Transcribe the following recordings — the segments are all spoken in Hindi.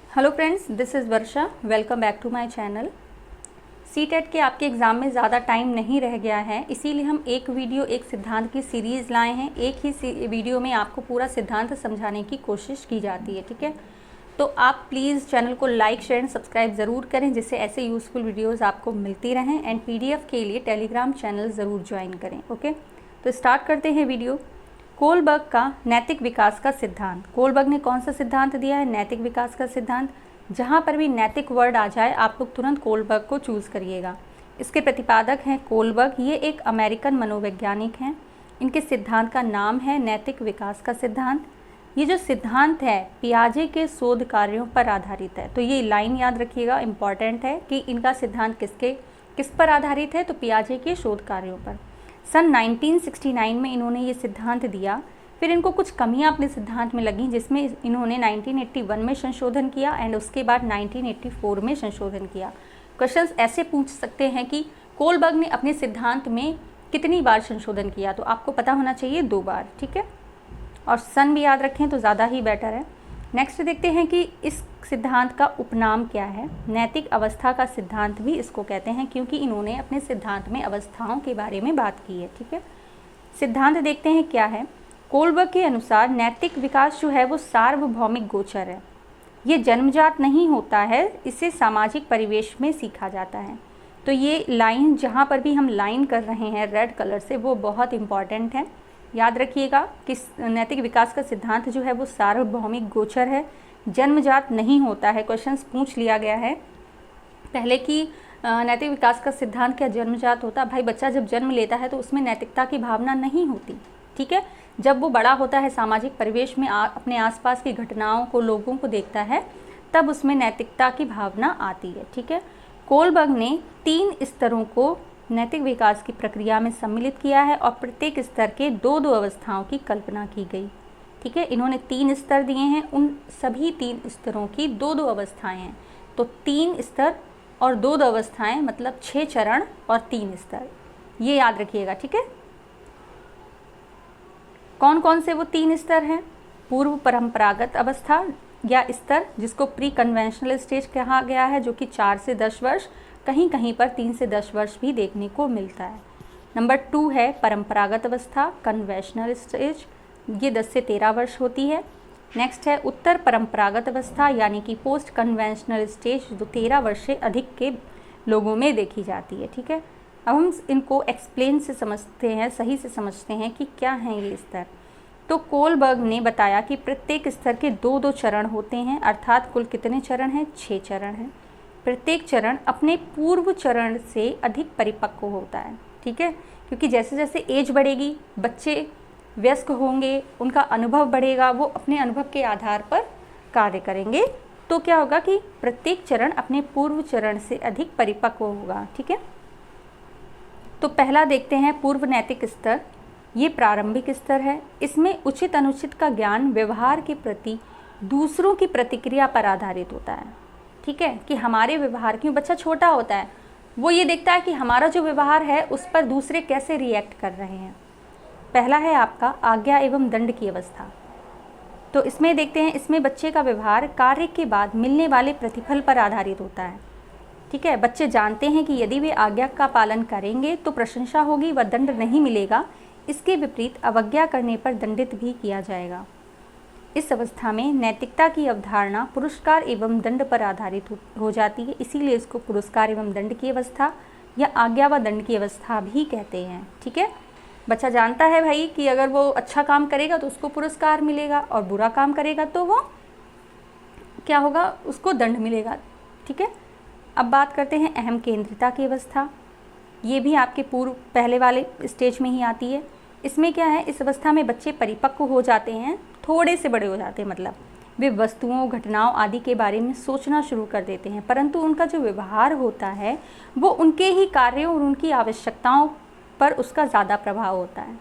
Hello friends, this is Varsha. Welcome back to my channel. CTET के आपके एग्ज़ाम में ज़्यादा टाइम नहीं रह गया है, इसीलिए हम एक वीडियो एक सिद्धांत की सीरीज़ लाए हैं। एक ही वीडियो में आपको पूरा सिद्धांत समझाने की कोशिश की जाती है, ठीक है। तो आप प्लीज़ चैनल को लाइक, शेयर एंड सब्सक्राइब ज़रूर करें, जिससे ऐसे यूज़फुल वीडियोज़ आपको मिलती रहें। एंड PDF के लिए टेलीग्राम चैनल ज़रूर ज्वाइन करें। ओके, तो स्टार्ट करते हैं वीडियो। कोलबर्ग का नैतिक विकास का सिद्धांत। कोलबर्ग ने कौन सा सिद्धांत दिया है? नैतिक विकास का सिद्धांत। जहाँ पर भी नैतिक वर्ड आ जाए आप लोग तुरंत कोलबर्ग को चूज़ करिएगा। इसके प्रतिपादक हैं कोलबर्ग। ये एक अमेरिकन मनोवैज्ञानिक हैं। इनके सिद्धांत का नाम है नैतिक विकास का सिद्धांत। ये जो सिद्धांत है पियाजे के शोध कार्यों पर आधारित है। तो ये लाइन याद रखिएगा, इम्पॉर्टेंट है कि इनका सिद्धांत किस पर आधारित है, तो पियाजे के शोध कार्यों पर। सन 1969 में इन्होंने ये सिद्धांत दिया। फिर इनको कुछ कमियां अपने सिद्धांत में लगी, जिसमें इन्होंने 1981 में संशोधन किया एंड उसके बाद 1984 में संशोधन किया। क्वेश्चंस ऐसे पूछ सकते हैं कि कोलबर्ग ने अपने सिद्धांत में कितनी बार संशोधन किया, तो आपको पता होना चाहिए 2 बार, ठीक है। और सन भी याद रखें तो ज़्यादा ही बेटर है। नेक्स्ट देखते हैं कि इस सिद्धांत का उपनाम क्या है। नैतिक अवस्था का सिद्धांत भी इसको कहते हैं, क्योंकि इन्होंने अपने सिद्धांत में अवस्थाओं के बारे में बात की है, ठीक है। सिद्धांत देखते हैं क्या है। कोलबर्ग के अनुसार नैतिक विकास जो है वो सार्वभौमिक गोचर है। ये जन्मजात नहीं होता है, इसे सामाजिक परिवेश में सीखा जाता है। तो ये लाइन, जहाँ पर भी हम लाइन कर रहे हैं रेड कलर से, वो बहुत इंपॉर्टेंट है। याद रखिएगा कि नैतिक विकास का सिद्धांत जो है वो सार्वभौमिक गोचर है, जन्मजात नहीं होता है। क्वेश्चंस पूछ लिया गया है पहले कि नैतिक विकास का सिद्धांत क्या जन्मजात होता है? भाई, बच्चा जब जन्म लेता है तो उसमें नैतिकता की भावना नहीं होती, ठीक है। जब वो बड़ा होता है, सामाजिक परिवेश में अपने आसपास की घटनाओं को, लोगों को देखता है, तब उसमें नैतिकता की भावना आती है, ठीक है। कोलबर्ग ने 3 स्तरों को नैतिक विकास की प्रक्रिया में सम्मिलित किया है और प्रत्येक स्तर के 2-2 अवस्थाओं की कल्पना की गई, ठीक है। इन्होंने 3 स्तर दिए हैं, उन सभी 3 स्तरों की 2-2 अवस्थाएं हैं। तो 3 स्तर और 2-2 अवस्थाएं, मतलब 6 चरण और 3 स्तर, ये याद रखिएगा, ठीक है। कौन कौन से वो 3 स्तर हैं? पूर्व परंपरागत अवस्था या स्तर, जिसको प्री कन्वेंशनल स्टेज कहा गया है, जो कि 4 से 10 वर्ष, कहीं कहीं पर 3 से 10 वर्ष भी देखने को मिलता है। नंबर 2 है परंपरागत अवस्था, कन्वेंशनल स्टेज, ये 10 से 13 वर्ष होती है। नेक्स्ट है उत्तर परंपरागत अवस्था, यानी कि पोस्ट कन्वेंशनल स्टेज, जो 13 वर्ष से अधिक के लोगों में देखी जाती है, ठीक है। अब हम इनको एक्सप्लेन से समझते हैं, सही से समझते हैं कि क्या हैं ये स्तर। तो कोलबर्ग ने बताया कि प्रत्येक स्तर के 2-2 चरण होते हैं, अर्थात कुल कितने चरण हैं? 6 चरण हैं। प्रत्येक चरण अपने पूर्व चरण से अधिक परिपक्व होता है, ठीक है। क्योंकि जैसे जैसे एज बढ़ेगी, बच्चे वयस्क होंगे, उनका अनुभव बढ़ेगा, वो अपने अनुभव के आधार पर कार्य करेंगे। तो क्या होगा कि प्रत्येक चरण अपने पूर्व चरण से अधिक परिपक्व होगा, ठीक है। तो पहला देखते हैं पूर्व नैतिक स्तर। ये प्रारंभिक स्तर है। इसमें उचित अनुचित का ज्ञान व्यवहार के प्रति दूसरों की प्रतिक्रिया पर आधारित होता है, ठीक है। कि हमारे व्यवहार, क्यों बच्चा छोटा होता है, वो ये देखता है कि हमारा जो व्यवहार है उस पर दूसरे कैसे रिएक्ट कर रहे हैं। पहला है आपका आज्ञा एवं दंड की अवस्था। तो इसमें देखते हैं, इसमें बच्चे का व्यवहार कार्य के बाद मिलने वाले प्रतिफल पर आधारित होता है, ठीक है। बच्चे जानते हैं कि यदि वे आज्ञा का पालन करेंगे तो प्रशंसा होगी व दंड नहीं मिलेगा, इसके विपरीत अवज्ञा करने पर दंडित भी किया जाएगा। इस अवस्था में नैतिकता की अवधारणा पुरस्कार एवं दंड पर आधारित हो जाती है, इसीलिए इसको पुरस्कार एवं दंड की अवस्था या आज्ञा व दंड की अवस्था भी कहते हैं, ठीक है। बच्चा जानता है भाई कि अगर वो अच्छा काम करेगा तो उसको पुरस्कार मिलेगा और बुरा काम करेगा तो वो क्या होगा, उसको दंड मिलेगा, ठीक है। अब बात करते हैं अहम केंद्रिता की अवस्था। ये भी आपके पूर्व पहले वाले स्टेज में ही आती है। इसमें क्या है, इस अवस्था में बच्चे परिपक्व हो जाते हैं, थोड़े से बड़े हो जाते हैं, मतलब वे वस्तुओं, घटनाओं आदि के बारे में सोचना शुरू कर देते हैं, परंतु उनका जो व्यवहार होता है वो उनके ही कार्यों और उनकी आवश्यकताओं पर उसका ज़्यादा प्रभाव होता है।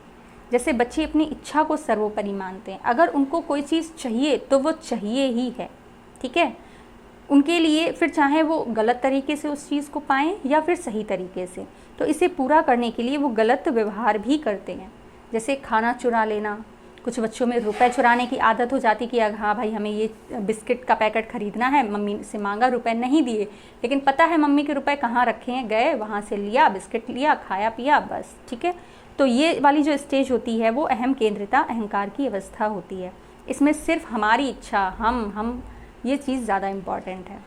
जैसे बच्चे अपनी इच्छा को सर्वोपरि मानते हैं। अगर उनको कोई चीज़ चाहिए तो वो चाहिए ही है, ठीक है। उनके लिए फिर चाहे वो गलत तरीके से उस चीज़ को पाएँ या फिर सही तरीके से, तो इसे पूरा करने के लिए वो गलत व्यवहार भी करते हैं। जैसे खाना चुरा लेना, कुछ बच्चों में रुपए चुराने की आदत हो जाती कि हाँ भाई हमें ये बिस्किट का पैकेट ख़रीदना है, मम्मी से मांगा, रुपए नहीं दिए, लेकिन पता है मम्मी के रुपए कहाँ रखे हैं, गए वहाँ से लिया, बिस्किट लिया, खाया पिया, बस, ठीक है। तो ये वाली जो स्टेज होती है वो अहम केंद्रिता अहंकार की अवस्था होती है। इसमें सिर्फ हमारी इच्छा, हम ये चीज़ ज़्यादा इम्पॉर्टेंट है।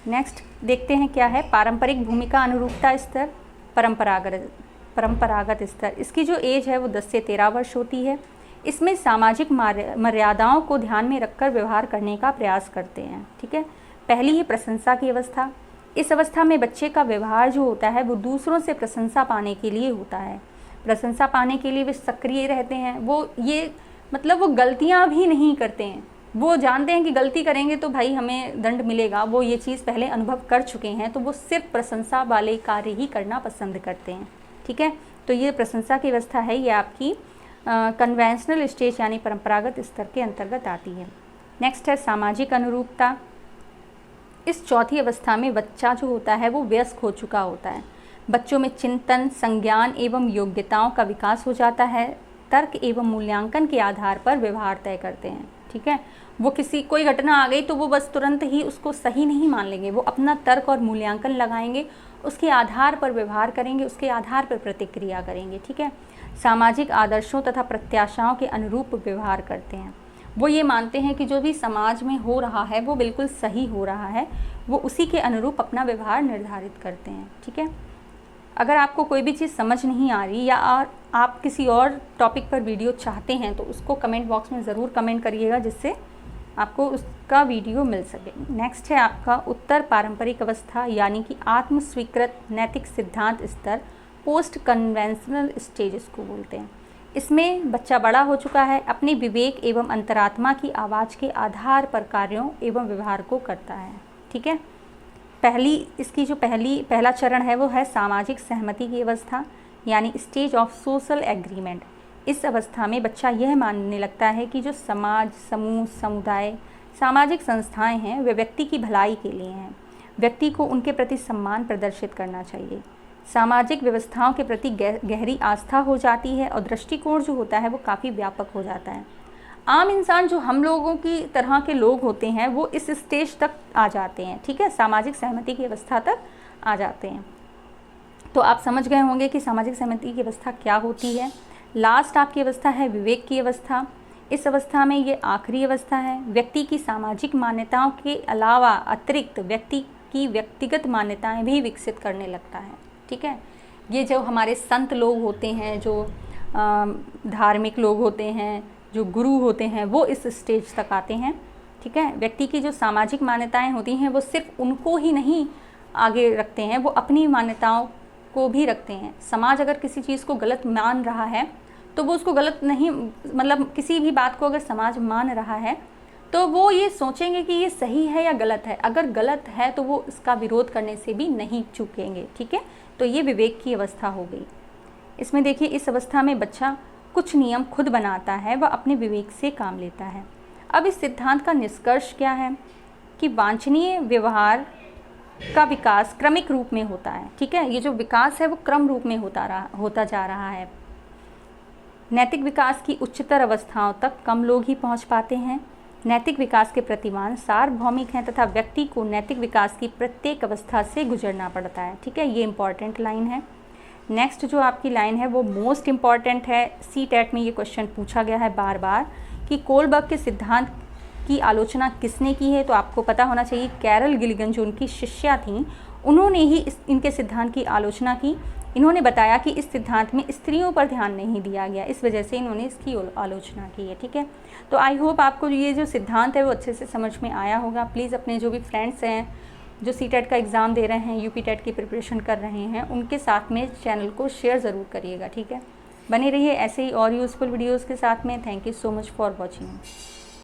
नेक्स्ट देखते हैं क्या है पारंपरिक भूमिका अनुरूपता स्तर, परंपरागत स्तर। इसकी जो एज है वो 10 से 13 वर्ष होती है। इसमें सामाजिक मर्यादाओं को ध्यान में रखकर व्यवहार करने का प्रयास करते हैं, ठीक है। पहली है प्रशंसा की अवस्था। इस अवस्था में बच्चे का व्यवहार जो होता है वो दूसरों से प्रशंसा पाने के लिए होता है। प्रशंसा पाने के लिए वे सक्रिय रहते हैं। वो ये मतलब वो गलतियां भी नहीं करते हैं। वो जानते हैं कि गलती करेंगे तो भाई हमें दंड मिलेगा, वो ये चीज़ पहले अनुभव कर चुके हैं, तो वो सिर्फ प्रशंसा वाले कार्य ही करना पसंद करते हैं, ठीक है। तो ये प्रशंसा की अवस्था है, ये आपकी कन्वेंशनल स्टेज यानी परंपरागत स्तर के अंतर्गत आती है। नेक्स्ट है सामाजिक अनुरूपता। इस चौथी अवस्था में बच्चा जो होता है वो वयस्क हो चुका होता है। बच्चों में चिंतन, संज्ञान एवं योग्यताओं का विकास हो जाता है। तर्क एवं मूल्यांकन के आधार पर व्यवहार तय करते हैं, ठीक है। वो कोई घटना आ गई तो वो बस तुरंत ही उसको सही नहीं मान लेंगे, वो अपना तर्क और मूल्यांकन लगाएंगे, उसके आधार पर व्यवहार करेंगे, उसके आधार पर प्रतिक्रिया करेंगे, ठीक है। सामाजिक आदर्शों तथा प्रत्याशाओं के अनुरूप व्यवहार करते हैं। वो ये मानते हैं कि जो भी समाज में हो रहा है वो बिल्कुल सही हो रहा है, वो उसी के अनुरूप अपना व्यवहार निर्धारित करते हैं, ठीक है। अगर आपको कोई भी चीज़ समझ नहीं आ रही या आप किसी और टॉपिक पर वीडियो चाहते हैं तो उसको कमेंट बॉक्स में ज़रूर कमेंट करिएगा, जिससे आपको उसका वीडियो मिल सके। नेक्स्ट है आपका उत्तर पारंपरिक अवस्था यानी कि आत्म स्वीकृत नैतिक सिद्धांत स्तर, पोस्ट कन्वेंशनल स्टेज इसको बोलते हैं। इसमें बच्चा बड़ा हो चुका है, अपने विवेक एवं अंतरात्मा की आवाज़ के आधार पर कार्यों एवं व्यवहार को करता है, ठीक है। इसकी जो पहला चरण है वो है सामाजिक सहमति की अवस्था यानी स्टेज ऑफ सोशल एग्रीमेंट। इस अवस्था में बच्चा यह मानने लगता है कि जो समाज, समूह, समुदाय, सामाजिक संस्थाएं हैं वे व्यक्ति की भलाई के लिए हैं। व्यक्ति को उनके प्रति सम्मान प्रदर्शित करना चाहिए। सामाजिक व्यवस्थाओं के प्रति गहरी आस्था हो जाती है और दृष्टिकोण जो होता है वो काफ़ी व्यापक हो जाता है। आम इंसान जो हम लोगों की तरह के लोग होते हैं वो इस स्टेज तक आ जाते हैं, ठीक है, सामाजिक सहमति की अवस्था तक आ जाते हैं। तो आप समझ गए होंगे कि सामाजिक सहमति की अवस्था क्या होती है। लास्ट आपकी अवस्था है विवेक की अवस्था। इस अवस्था में ये आखिरी अवस्था है। व्यक्ति की सामाजिक मान्यताओं के अलावा अतिरिक्त व्यक्ति की व्यक्तिगत मान्यताएं भी विकसित करने लगता है, ठीक है। ये जो हमारे संत लोग होते हैं, जो धार्मिक लोग होते हैं, जो गुरु होते हैं, वो इस स्टेज तक आते हैं, ठीक है। व्यक्ति की जो सामाजिक मान्यताएं होती हैं वो सिर्फ उनको ही नहीं आगे रखते हैं, वो अपनी मान्यताओं को भी रखते हैं। समाज अगर किसी चीज़ को गलत मान रहा है तो वो उसको गलत नहीं, मतलब किसी भी बात को अगर समाज मान रहा है तो वो ये सोचेंगे कि ये सही है या गलत है। अगर गलत है तो वो इसका विरोध करने से भी नहीं चूकेंगे, ठीक है। तो ये विवेक की अवस्था हो गई। इसमें देखिए इस अवस्था में बच्चा कुछ नियम खुद बनाता है, वह अपने विवेक से काम लेता है। अब इस सिद्धांत का निष्कर्ष क्या है कि वांछनीय व्यवहार का विकास क्रमिक रूप में होता है, ठीक है। ये जो विकास है वो क्रम रूप में होता जा रहा है। नैतिक विकास की उच्चतर अवस्थाओं तक कम लोग ही पहुंच पाते हैं। नैतिक विकास के प्रतिमान सार्वभौमिक हैं तथा व्यक्ति को नैतिक विकास की प्रत्येक अवस्था से गुजरना पड़ता है, ठीक है। ये इंपॉर्टेंट लाइन है। नेक्स्ट जो आपकी लाइन है वो मोस्ट इम्पॉर्टेंट है। CTET में ये क्वेश्चन पूछा गया है बार बार कि कोलबर्ग के सिद्धांत की आलोचना किसने की है। तो आपको पता होना चाहिए कैरल गिलिगन जो उनकी शिष्या थी, उन्होंने ही इनके सिद्धांत की आलोचना की। इन्होंने बताया कि इस सिद्धांत में स्त्रियों पर ध्यान नहीं दिया गया, इस वजह से इन्होंने इसकी आलोचना की है, ठीक है। तो आई होप आपको ये जो सिद्धांत है वो अच्छे से समझ में आया होगा। प्लीज़ अपने जो भी फ्रेंड्स हैं जो CTET का एग्ज़ाम दे रहे हैं, UP TET की प्रिपरेशन कर रहे हैं, उनके साथ में चैनल को शेयर ज़रूर करिएगा, ठीक है। बने रहिए ऐसे ही और यूज़फुल वीडियोज़ के साथ में। Thank you so much for watching.